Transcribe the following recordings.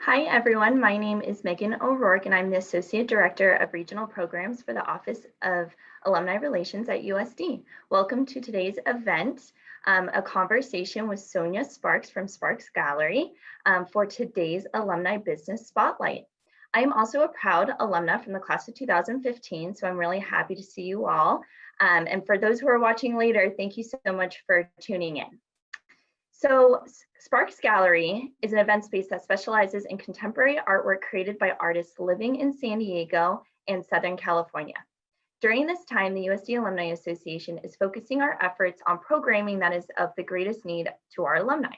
Hi, everyone. My name is Megan O'Rourke, and I'm the Associate Director of Regional Programs for the Office of Alumni Relations at USD. Welcome to today's event, a conversation with Sonia Sparks from Sparks Gallery for today's Alumni Business Spotlight. I am also a proud alumna from the class of 2015, so I'm really happy to see you all. And for those who are watching later, thank you so much for tuning in. So Sparks Gallery is an event space that specializes in contemporary artwork created by artists living in San Diego and Southern California. During this time, the USD Alumni Association is focusing our efforts on programming that is of the greatest need to our alumni.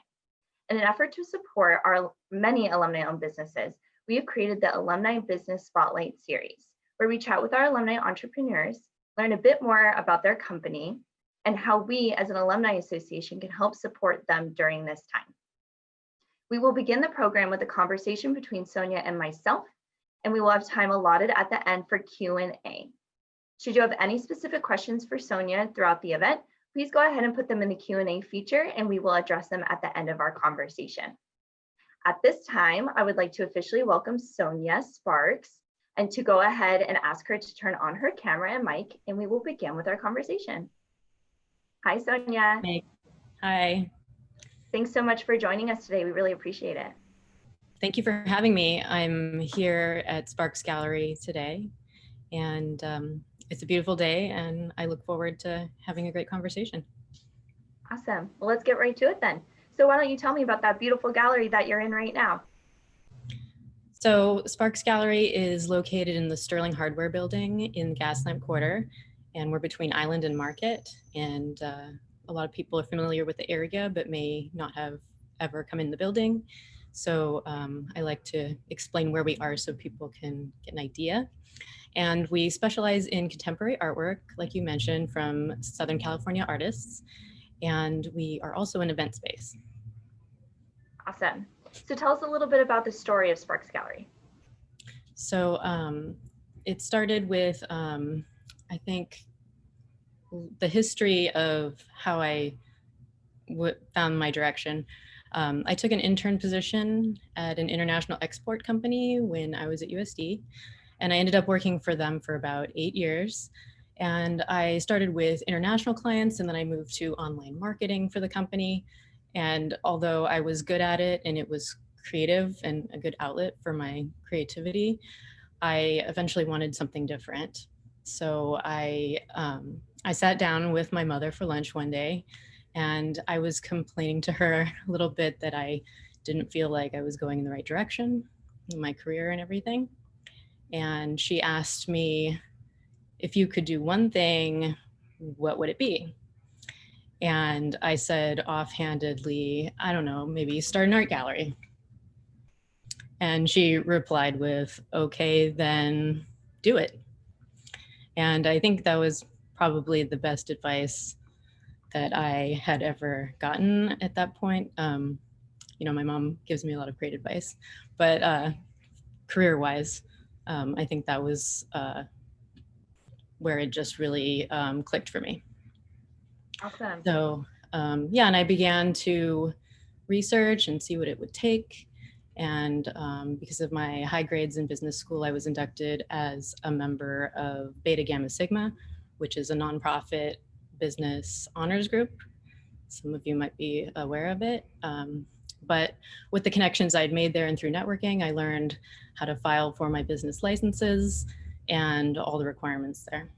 In an effort to support our many alumni-owned businesses, we have created the Alumni Business Spotlight series, where we chat with our alumni entrepreneurs, learn a bit more about their company, and how we as an alumni association can help support them during this time. We will begin the program with a conversation between Sonia and myself, and we will have time allotted at the end for Q&A. Should you have any specific questions for Sonia throughout the event, please go ahead and put them in the Q&A feature and we will address them at the end of our conversation. At this time, I would like to officially welcome Sonia Sparks and to go ahead and ask her to turn on her camera and mic, and we will begin with our conversation. Hi, Sonia. Hi. Thanks so much for joining us today. We really appreciate it. Thank you for having me. I'm here at Sparks Gallery today, and it's a beautiful day, and I look forward to having a great conversation. Awesome. Well, let's get right to it then. So why don't you tell me about that beautiful gallery that you're in right now? So Sparks Gallery is located in the Sterling Hardware Building in Gaslamp Quarter, and we're between Island and Market, and a lot of people are familiar with the area but may not have ever come in the building. So I like to explain where we are so people can get an idea. And we specialize in contemporary artwork, like you mentioned, from Southern California artists, and we are also an event space. Awesome. So tell us a little bit about the story of Sparks Gallery. So it started with, I think, the history of how I found my direction. I took an intern position at an international export company when I was at USD, and I ended up working for them for about 8 years. And I started with international clients, and then I moved to online marketing for the company. And although I was good at it and it was creative and a good outlet for my creativity, I eventually wanted something different. So I sat down with my mother for lunch one day, and I was complaining to her a little bit that I didn't feel like I was going in the right direction in my career and everything. And she asked me, if you could do one thing, what would it be? And I said offhandedly, I don't know, maybe start an art gallery. And she replied with, okay, then do it. And I think that was probably the best advice that I had ever gotten at that point. You know, my mom gives me a lot of great advice, but career-wise, I think that was where it just really clicked for me. Awesome. So yeah, and I began to research and see what it would take. And because of my high grades in business school, I was inducted as a member of Beta Gamma Sigma, which is a nonprofit business honors group. Some of you might be aware of it. But with the connections I'd made there and through networking, I learned how to file for my business licenses and all the requirements there.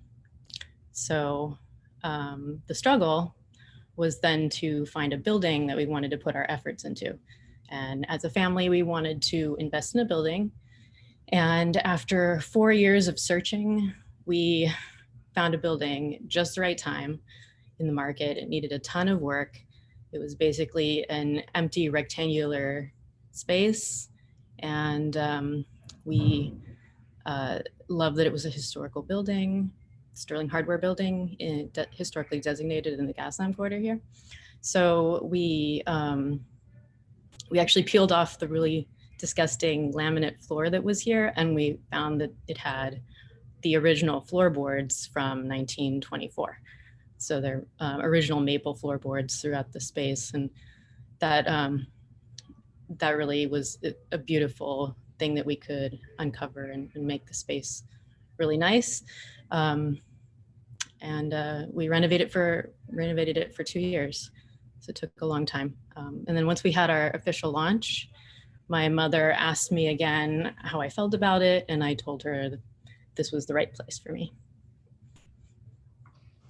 So the struggle was then to find a building that we wanted to put our efforts into. And as a family, we wanted to invest in a building. And after 4 years of searching, we found a building just the right time in the market. It needed a ton of work. It was basically an empty rectangular space. And we loved that it was a historical building, Sterling Hardware Building, historically designated in the Gaslamp Quarter here. So we actually peeled off the really disgusting laminate floor that was here, and we found that it had the original floorboards from 1924. So they're original maple floorboards throughout the space, and that that really was a beautiful thing that we could uncover and make the space really nice. We renovated it for 2 years. So it took a long time. And then once we had our official launch, my mother asked me again how I felt about it. And I told her that this was the right place for me.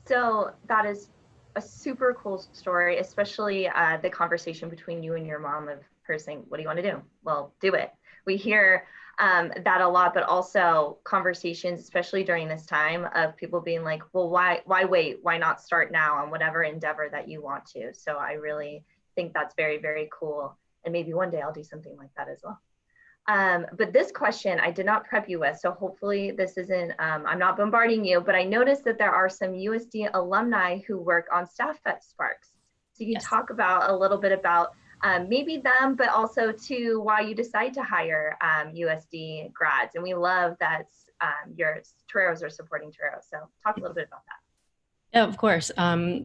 So that is a super cool story, especially the conversation between you and your mom of her saying, what do you want to do? Well, do it. We hear that a lot, but also conversations, especially during this time, of people being like, well, why wait? Why not start now on whatever endeavor that you want to? So I really think that's very, very cool. And maybe one day I'll do something like that as well. But this question I did not prep you with, so hopefully this isn't, I'm not bombarding you, but I noticed that there are some USD alumni who work on staff at Sparks. So you can talk about a little bit about maybe them, but also to why you decide to hire USD grads. And we love that your Toreros are supporting Toreros. So talk a little bit about that. Yeah, of course.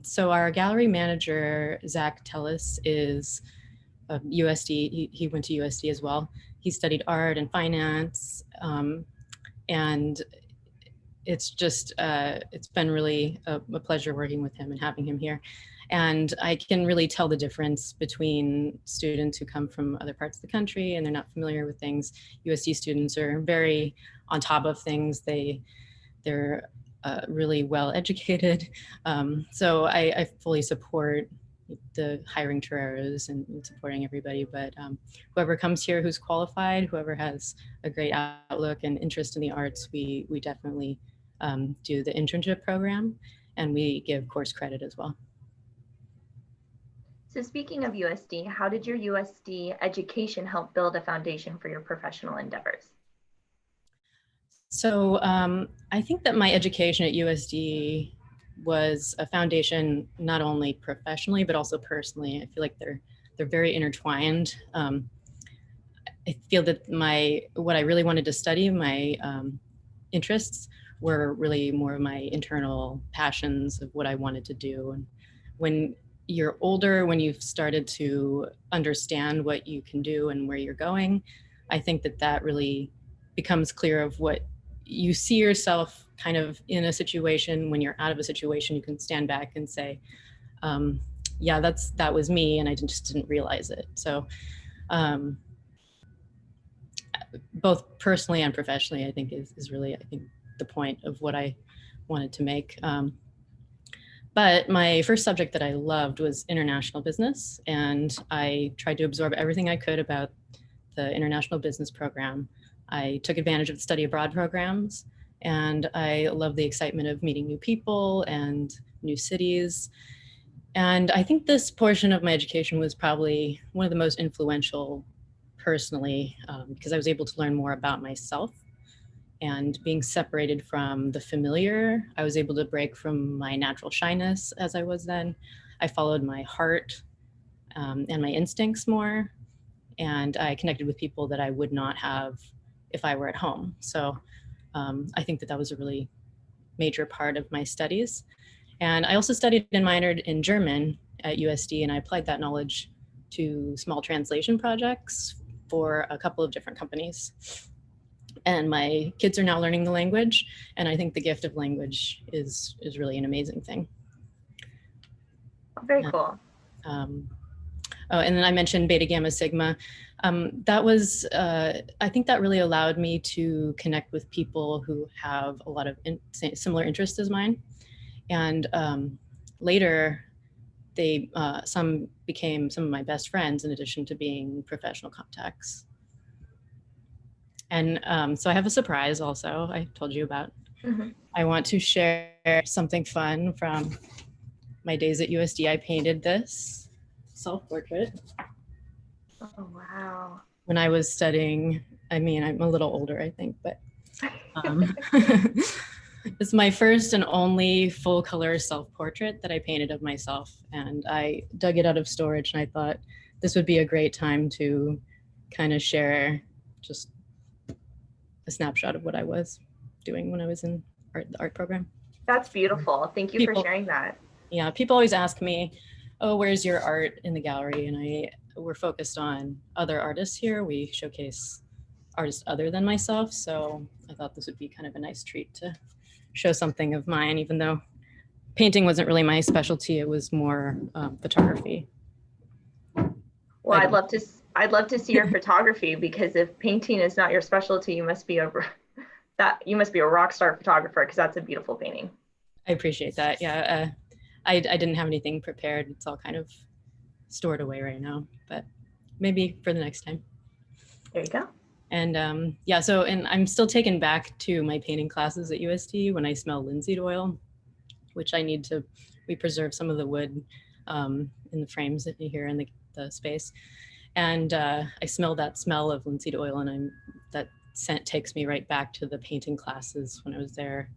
So our gallery manager, Zach Tellis, is USD. He went to USD as well. He studied art and finance. And it's just, it's been really a pleasure working with him and having him here. And I can really tell the difference between students who come from other parts of the country and they're not familiar with things. USD students are very on top of things. They're really well educated. So I fully support the hiring Toreros and supporting everybody, but whoever comes here who's qualified, whoever has a great outlook and interest in the arts, we definitely do the internship program, and we give course credit as well. So speaking of USD, how did your USD education help build a foundation for your professional endeavors? So I think that my education at USD was a foundation not only professionally but also personally. I feel like they're very intertwined. I feel that what I really wanted to study, my interests, were really more of my internal passions of what I wanted to do. And when you're older, when you've started to understand what you can do and where you're going, I think that really becomes clear of what you see yourself kind of in a situation. When you're out of a situation, you can stand back and say, yeah, that was me, and I just didn't realize it. So both personally and professionally, I think is really, the point of what I wanted to make. But my first subject that I loved was international business, and I tried to absorb everything I could about the international business program. I took advantage of the study abroad programs, and I love the excitement of meeting new people and new cities. And I think this portion of my education was probably one of the most influential personally, because I was able to learn more about myself. And being separated from the familiar, I was able to break from my natural shyness as I was then. I followed my heart and my instincts more, and I connected with people that I would not have if I were at home. So I think that was a really major part of my studies. And I also studied and minored in German at USD, and I applied that knowledge to small translation projects for a couple of different companies. And my kids are now learning the language, and I think the gift of language is really an amazing thing. Very cool. Oh, and then I mentioned Beta Gamma Sigma. That was, I think that really allowed me to connect with people who have a lot of similar interests as mine. And later, some became some of my best friends in addition to being professional contacts. And so I have a surprise also I told you about. Mm-hmm. I want to share something fun from my days at USD. I painted this self-portrait. Oh, wow. When I was studying, I'm a little older, I think, but it's my first and only full color self-portrait that I painted of myself. And I dug it out of storage, and I thought this would be a great time to kind of share just a snapshot of what I was doing when I was in the art program. That's beautiful. Thank you for sharing that. Yeah, people always ask me, oh, where's your art in the gallery? And we're focused on other artists here. We showcase artists other than myself. So I thought this would be kind of a nice treat to show something of mine, even though painting wasn't really my specialty. It was more photography. Well, I'd love to see your photography, because if painting is not your specialty, you must be a rock star photographer, because that's a beautiful painting. I appreciate that. Yeah, I didn't have anything prepared. It's all kind of stored away right now, but maybe for the next time. There you go. And yeah, so, and I'm still taken back to my painting classes at USD when I smell linseed oil, which we preserve some of the wood in the frames that you hear in the space. And I smell that smell of linseed oil, and that scent takes me right back to the painting classes when I was there.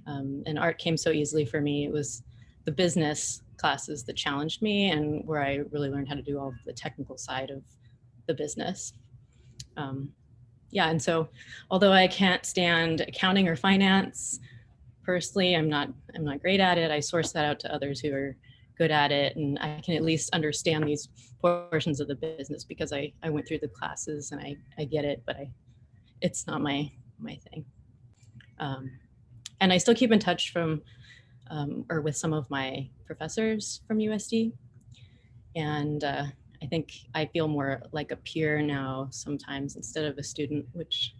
And art came so easily for me. It was the business classes that challenged me, and where I really learned how to do all of the technical side of the business. Yeah, and so although I can't stand accounting or finance, personally, I'm not great at it. I source that out to others who are good at it, and I can at least understand these portions of the business because I went through the classes and I get it, but it's not my thing. And I still keep in touch or with some of my professors from USD, and I think I feel more like a peer now sometimes instead of a student, which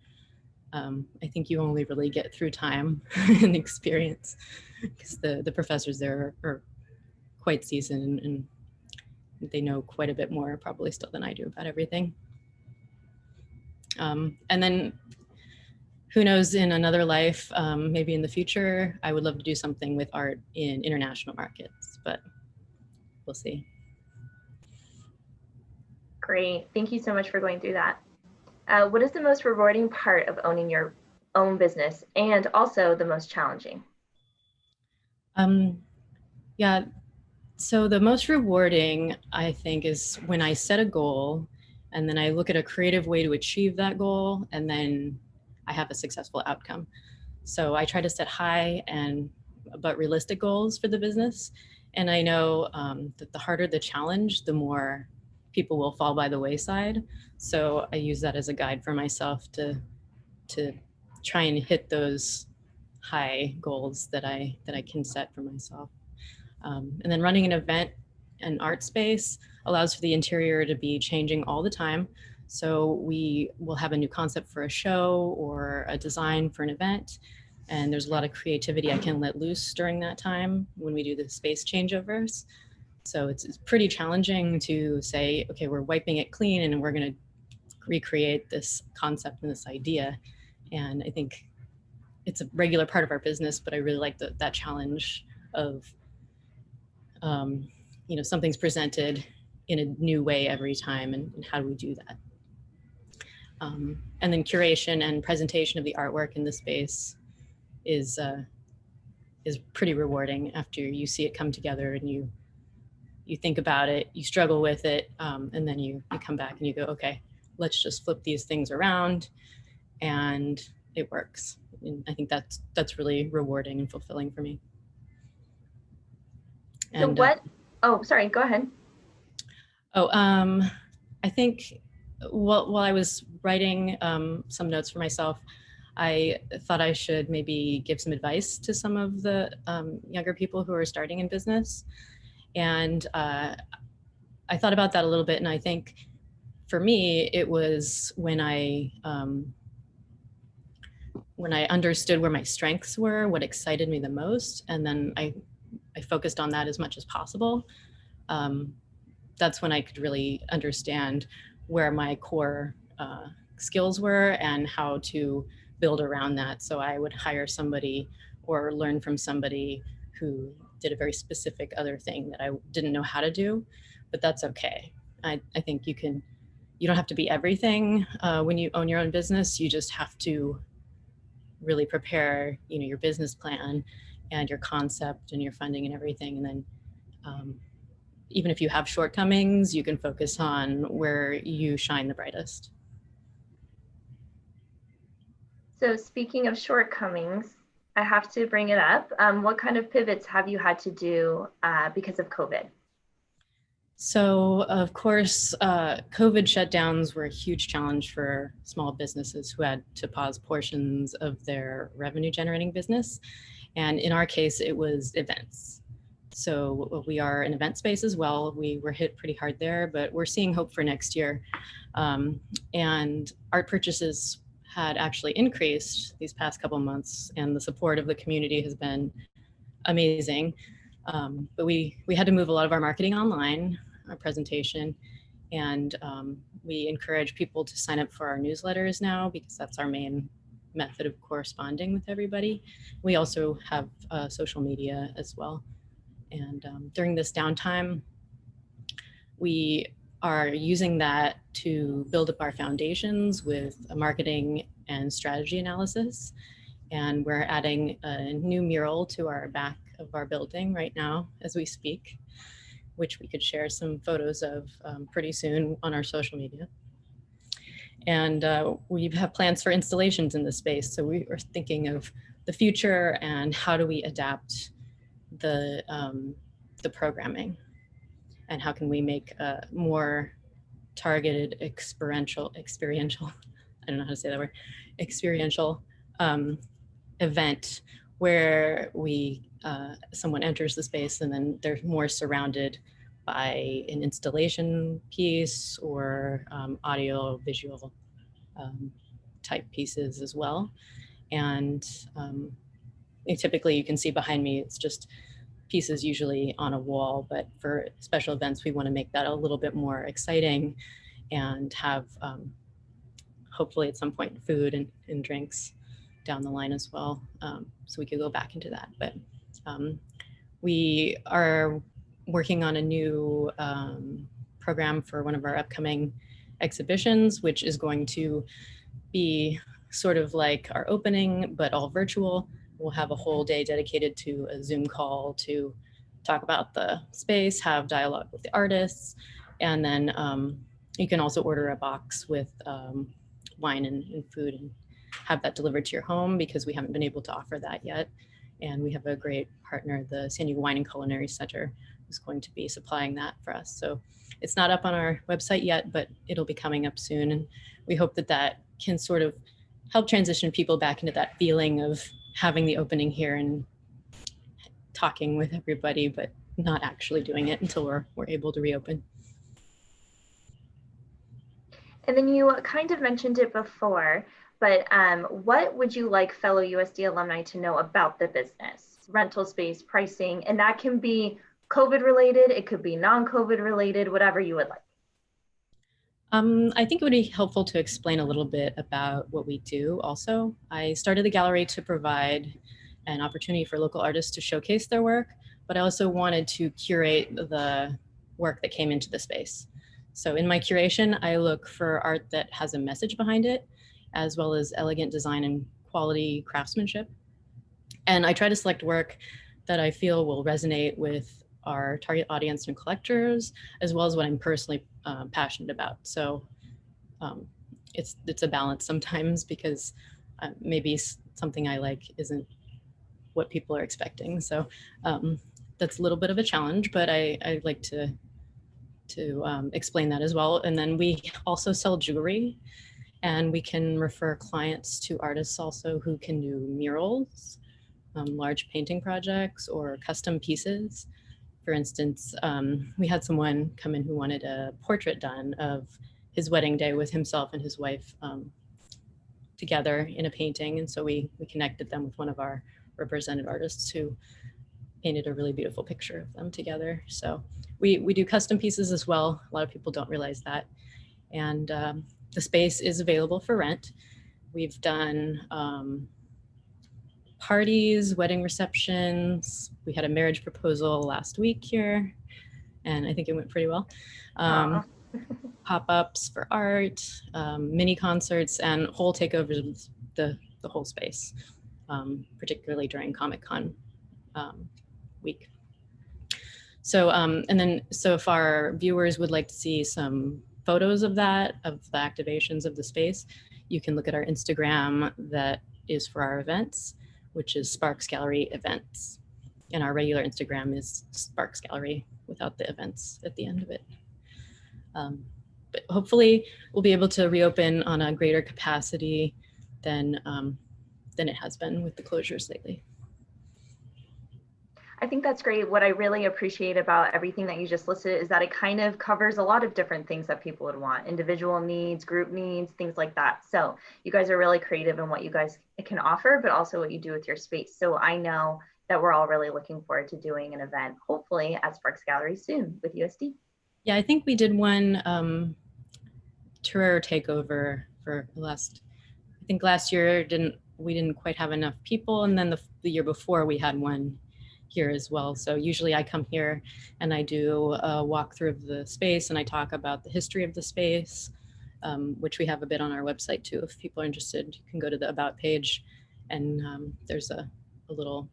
I think you only really get through time and experience, because the professors there are quite seasoned and they know quite a bit more probably still than I do about everything. And then who knows, in another life, maybe in the future, I would love to do something with art in international markets, but we'll see. Great. Thank you so much for going through that. What is the most rewarding part of owning your own business, and also the most challenging? Yeah, so the most rewarding, I think, is when I set a goal and then I look at a creative way to achieve that goal, and then I have a successful outcome. So I try to set high but realistic goals for the business. And I know that the harder the challenge, the more people will fall by the wayside. So I use that as a guide for myself to try and hit those high goals that I can set for myself. And then running an art space allows for the interior to be changing all the time. So we will have a new concept for a show or a design for an event. And there's a lot of creativity I can let loose during that time when we do the space changeovers. So it's pretty challenging to say, okay, we're wiping it clean and we're going to recreate this concept and this idea. And I think it's a regular part of our business, but I really like that challenge of, something's presented in a new way every time, and how do we do that? And then curation and presentation of the artwork in the space is pretty rewarding after you see it come together and you think about it, you struggle with it, and then you come back and you go, okay, let's just flip these things around, and it works. And I think that's really rewarding and fulfilling for me. And, oh, sorry, go ahead. I think while I was writing some notes for myself, I thought I should maybe give some advice to some of the younger people who are starting in business. And I thought about that a little bit. And I think for me, it was when I understood where my strengths were, what excited me the most, and then I focused on that as much as possible. That's when I could really understand where my core skills were and how to build around that. So I would hire somebody or learn from somebody who did a very specific other thing that I didn't know how to do, but that's okay. I think you don't have to be everything when you own your own business. You just have to really prepare, your business plan and your concept and your funding and everything. And then even if you have shortcomings, you can focus on where you shine the brightest. So speaking of shortcomings, I have to bring it up. What kind of pivots have you had to do because of COVID? So, of course, COVID shutdowns were a huge challenge for small businesses who had to pause portions of their revenue generating business. And in our case, it was events. So we are an event space as well. We were hit pretty hard there, but we're seeing hope for next year. And art purchases had actually increased these past couple months, and the support of the community has been amazing. But we had to move a lot of our marketing online, our presentation, and we encourage people to sign up for our newsletters now because that's our main method of corresponding with everybody. We also have social media as well. And during this downtime, we are using that to build up our foundations with a marketing and strategy analysis. And we're adding a new mural to our back of our building right now as we speak, which we could share some photos of pretty soon on our social media. And we have plans for installations in the space. So we are thinking of the future and how do we adapt the programming, and how can we make a more targeted experiential, I don't know how to say that word, experiential event where we someone enters the space and then they're more surrounded by an installation piece or audio visual type pieces as well. And typically you can see behind me, it's just pieces usually on a wall, but for special events, we want to make that a little bit more exciting and have hopefully at some point food and drinks down the line as well. So we could go back into that. But we are working on a new program for one of our upcoming exhibitions, which is going to be sort of like our opening, but all virtual. We'll have a whole day dedicated to a Zoom call to talk about the space, have dialogue with the artists, and then you can also order a box with wine and food and have that delivered to your home because we haven't been able to offer that yet. And we have a great partner, the San Diego Wine and Culinary Center, who's going to be supplying that for us. So it's not up on our website yet, but it'll be coming up soon. And we hope that that can sort of help transition people back into that feeling of having the opening here and talking with everybody, but not actually doing it until we're able to reopen. And then you kind of mentioned it before, but what would you like fellow USD alumni to know about the business, rental space, pricing, and that can be COVID related, it could be non-COVID related, whatever you would like. I think it would be helpful to explain a little bit about what we do also. I started the gallery to provide an opportunity for local artists to showcase their work, but I also wanted to curate the work that came into the space. So in my curation, I look for art that has a message behind it, as well as elegant design and quality craftsmanship. And I try to select work that I feel will resonate with our target audience and collectors, as well as what I'm personally passionate about. So it's a balance sometimes because maybe something I like isn't what people are expecting. So that's a little bit of a challenge, but I like to explain that as well. And then we also sell jewelry, and we can refer clients to artists also who can do murals, large painting projects, or custom pieces. For instance, we had someone come in who wanted a portrait done of his wedding day with himself and his wife together in a painting. And so we connected them with one of our represented artists who painted a really beautiful picture of them together. So we do custom pieces as well. A lot of people don't realize that. And the space is available for rent. We've done parties, wedding receptions. We had a marriage proposal last week here, and I think it went pretty well. Pop-ups for art, mini concerts, and whole takeovers of the whole space, particularly during Comic-Con week. So, and then so if our viewers would like to see some photos of that, of the activations of the space, you can look at our Instagram that is for our events, which is Sparks Gallery Events. And our regular Instagram is Sparks Gallery without the events at the end of it. But hopefully we'll be able to reopen on a greater capacity than it has been with the closures lately. I think that's great. What I really appreciate about everything that you just listed is that it kind of covers a lot of different things that people would want: individual needs, group needs, things like that. So you guys are really creative in what you guys can offer, but also what you do with your space. So I know that we're all really looking forward to doing an event, hopefully at Sparks Gallery soon with USD. Yeah, I think we did one tour takeover for last year we didn't quite have enough people, and then the year before we had one here as well. So usually I come here and I do a walkthrough of the space and I talk about the history of the space, which we have a bit on our website too. If people are interested, you can go to the About page, and there's a little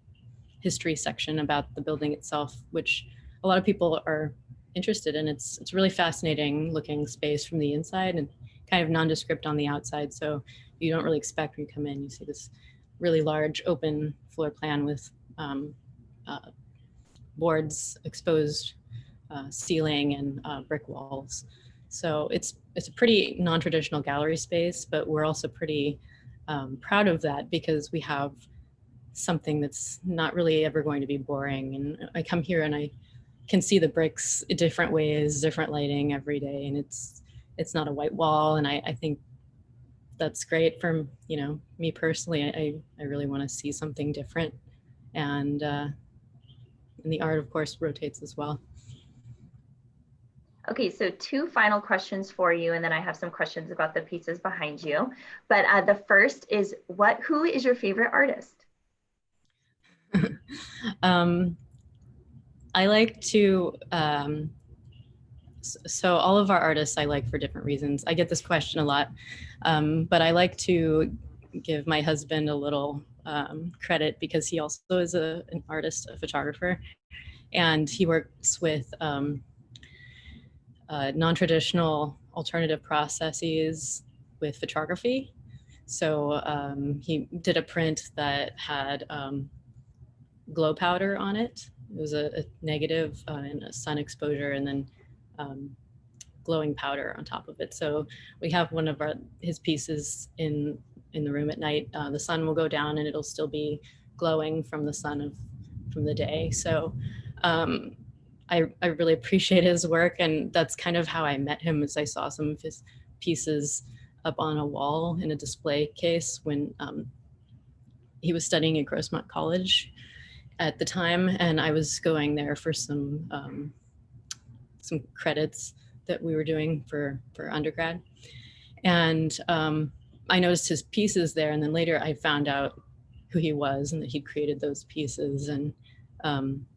history section about the building itself, which a lot of people are interested in. It's really fascinating looking space from the inside and kind of nondescript on the outside. So you don't really expect when you come in, you see this really large open floor plan with boards, exposed ceiling, and brick walls. So it's a pretty non-traditional gallery space, but we're also pretty proud of that because we have something that's not really ever going to be boring. And I come here and I can see the bricks in different ways, different lighting every day, and it's not a white wall. And I think that's great for me personally. I really want to see something different, and the art, of course, rotates as well. Okay, so 2 final questions for you, and then I have some questions about the pieces behind you. But the first is, who is your favorite artist? I like to, so all of our artists I like for different reasons. I get this question a lot, but I like to give my husband a little credit because he also is an artist, a photographer, and he works with non-traditional alternative processes with photography. So he did a print that had glow powder on it. It was a negative and a sun exposure, and then glowing powder on top of it. So we have one of his pieces in the room at night. The sun will go down and it'll still be glowing from the sun from the day. So I really appreciate his work, and that's kind of how I met him. As I saw some of his pieces up on a wall in a display case when he was studying at Grossmont College at the time, and I was going there for some credits that we were doing for undergrad. And I noticed his pieces there, and then later I found out who he was and that he'd created those pieces. And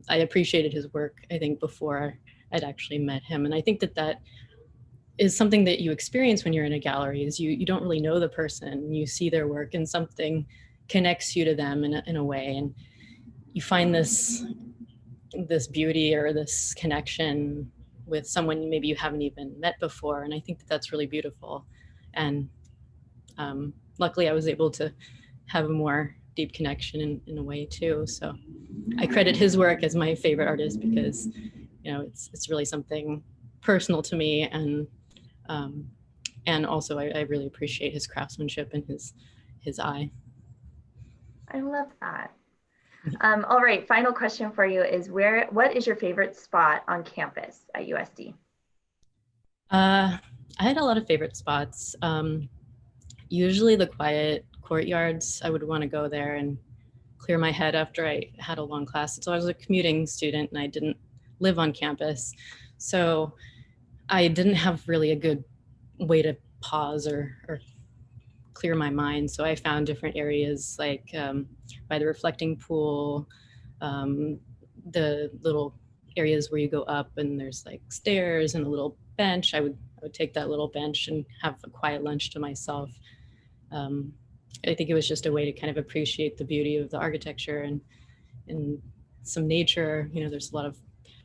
I appreciated his work, I think, before I'd actually met him. And I think that is something that you experience when you're in a gallery, is you don't really know the person, you see their work and something connects you to them in a way. And you find this beauty or this connection with someone maybe you haven't even met before. And I think that's really beautiful. And luckily I was able to have a more deep connection in a way too. So I credit his work as my favorite artist because, it's really something personal to me. And also I really appreciate his craftsmanship and his eye. I love that. All right, final question for you is what is your favorite spot on campus at USD? I had a lot of favorite spots. Usually the quiet courtyards. I would want to go there and clear my head after I had a long class. So I was a commuting student and I didn't live on campus. So I didn't have really a good way to pause or clear my mind. So I found different areas like by the reflecting pool, the little areas where you go up and there's like stairs and a little bench. I would take that little bench and have a quiet lunch to myself. I think it was just a way to kind of appreciate the beauty of the architecture and some nature. There's a lot of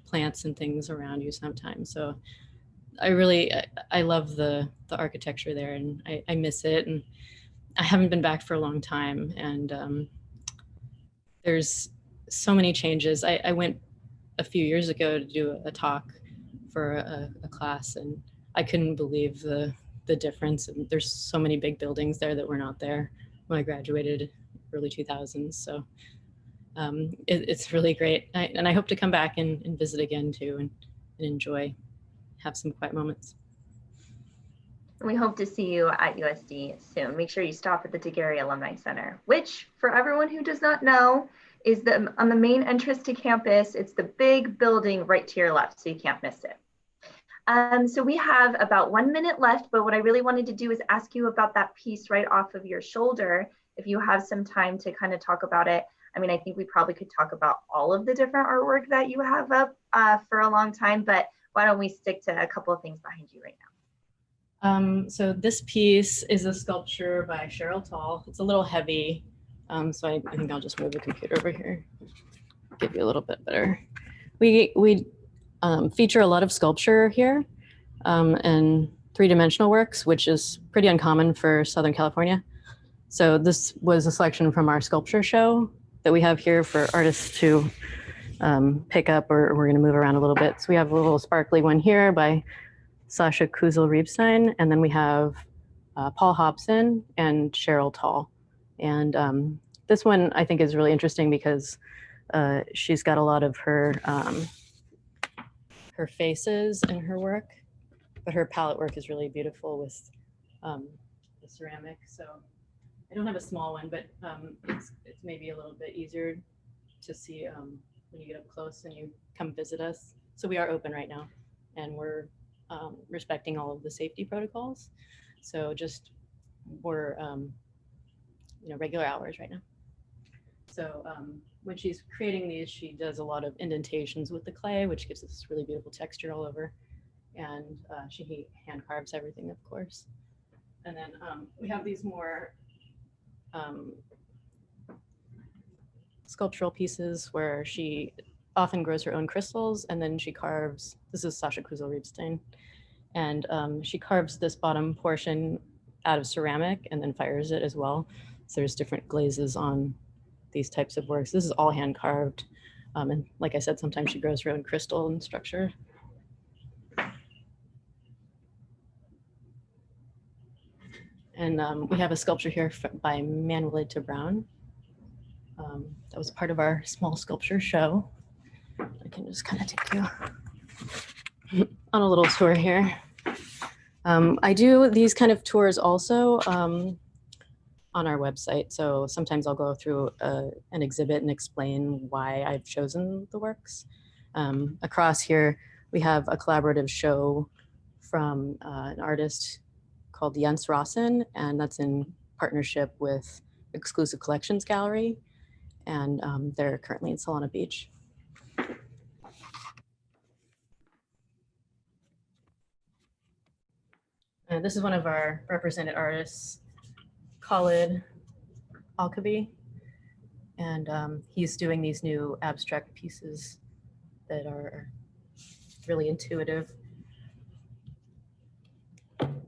plants and things around you sometimes. So I love the architecture there, and I miss it. And I haven't been back for a long time. And there's so many changes. I went a few years ago to do a talk for a class, and I couldn't believe the difference. And there's so many big buildings there that were not there when I graduated early 2000s. So it's really great. And I hope to come back and visit again too, and enjoy, have some quiet moments. We hope to see you at USD soon. Make sure you stop at the Daguerre Alumni Center, which, for everyone who does not know, is on the main entrance to campus. It's the big building right to your left, so you can't miss it. So we have about 1 minute left, but what I really wanted to do is ask you about that piece right off of your shoulder, if you have some time to kind of talk about it. I mean, I think we probably could talk about all of the different artwork that you have up for a long time, but why don't we stick to a couple of things behind you right now? So this piece is a sculpture by Cheryl Tall. It's a little heavy, so I think I'll just move the computer over here, give you a little bit better. We feature a lot of sculpture here and three-dimensional works, which is pretty uncommon for Southern California. So this was a selection from our sculpture show that we have here for artists to pick up, or we're going to move around a little bit. So we have a little sparkly one here by Sasha Kuzel-Riebstein, and then we have Paul Hobson and Cheryl Tall. And this one I think is really interesting because she's got a lot of her faces in her work, but her palette work is really beautiful with the ceramic. So I don't have a small one, but it's maybe a little bit easier to see when you get up close and you come visit us. So we are open right now, and we're respecting all of the safety protocols. So just we're regular hours right now. So when she's creating these, she does a lot of indentations with the clay, which gives us this really beautiful texture all over. And she hand carves everything, of course. And then we have these more sculptural pieces where she often grows her own crystals, and then she carves, this is Sasha Kuzel-Riebstein, and she carves this bottom portion out of ceramic and then fires it as well. So there's different glazes on these types of works. This is all hand carved. And like I said, sometimes she grows her own crystal and structure. And we have a sculpture here by Manuelita Brown. That was part of our small sculpture show. I can just kind of take you on a little tour here. I do these kind of tours also on our website. So sometimes I'll go through an exhibit and explain why I've chosen the works. Across here, we have a collaborative show from an artist called Jens Rossen, and that's in partnership with Exclusive Collections Gallery, and they're currently in Solana Beach. This is one of our represented artists, Khalid Alcaby, and he's doing these new abstract pieces that are really intuitive.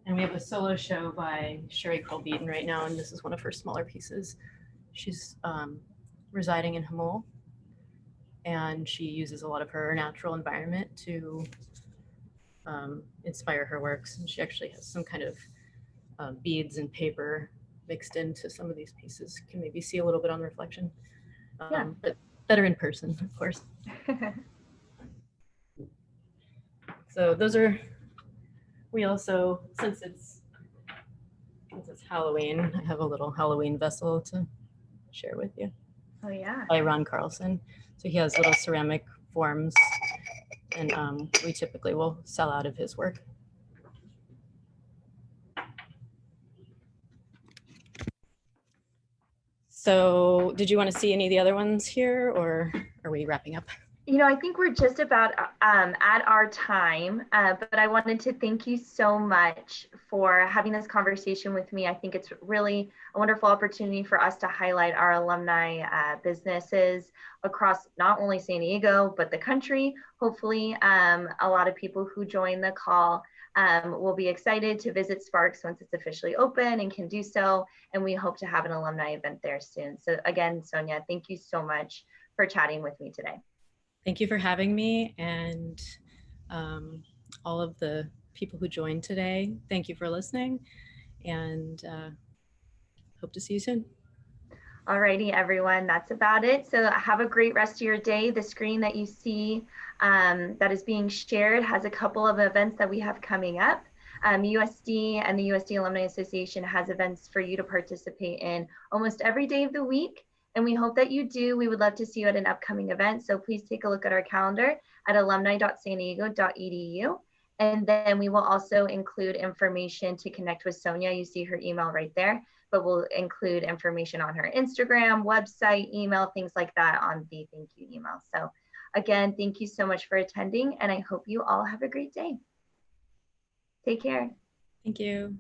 And we have a solo show by Sherry Colbeaton right now, and this is one of her smaller pieces. She's residing in Hamul, and she uses a lot of her natural environment to inspire her works. And she actually has some kind of beads and paper mixed into some of these pieces. You can maybe see a little bit on the reflection, but better in person, of course. So those are, we also, since it's Halloween, I have a little Halloween vessel to share with you. Oh yeah. By Ron Carlson. So he has little ceramic forms, and we typically will sell out of his work. So did you want to see any of the other ones here, or are we wrapping up? You know, I think we're just about at our time, but I wanted to thank you so much for having this conversation with me. I think it's really a wonderful opportunity for us to highlight our alumni businesses across not only San Diego, but the country. Hopefully, a lot of people who join the call will be excited to visit Sparks once it's officially open and can do so. And we hope to have an alumni event there soon. So again, Sonia, thank you so much for chatting with me today. thank you for having me, and all of the people who joined today. Thank you for listening, and hope to see you soon. Alrighty, everyone, that's about it. So have a great rest of your day. The screen that you see that is being shared has a couple of events that we have coming up. USD and the USD Alumni Association has events for you to participate in almost every day of the week. And we hope that you do. We would love to see you at an upcoming event. So please take a look at our calendar at alumni.sandiego.edu. And then we will also include information to connect with Sonia. You see her email right there, but we'll include information on her Instagram, website, email, things like that on the thank you email. So again, thank you so much for attending, and I hope you all have a great day. Take care. Thank you.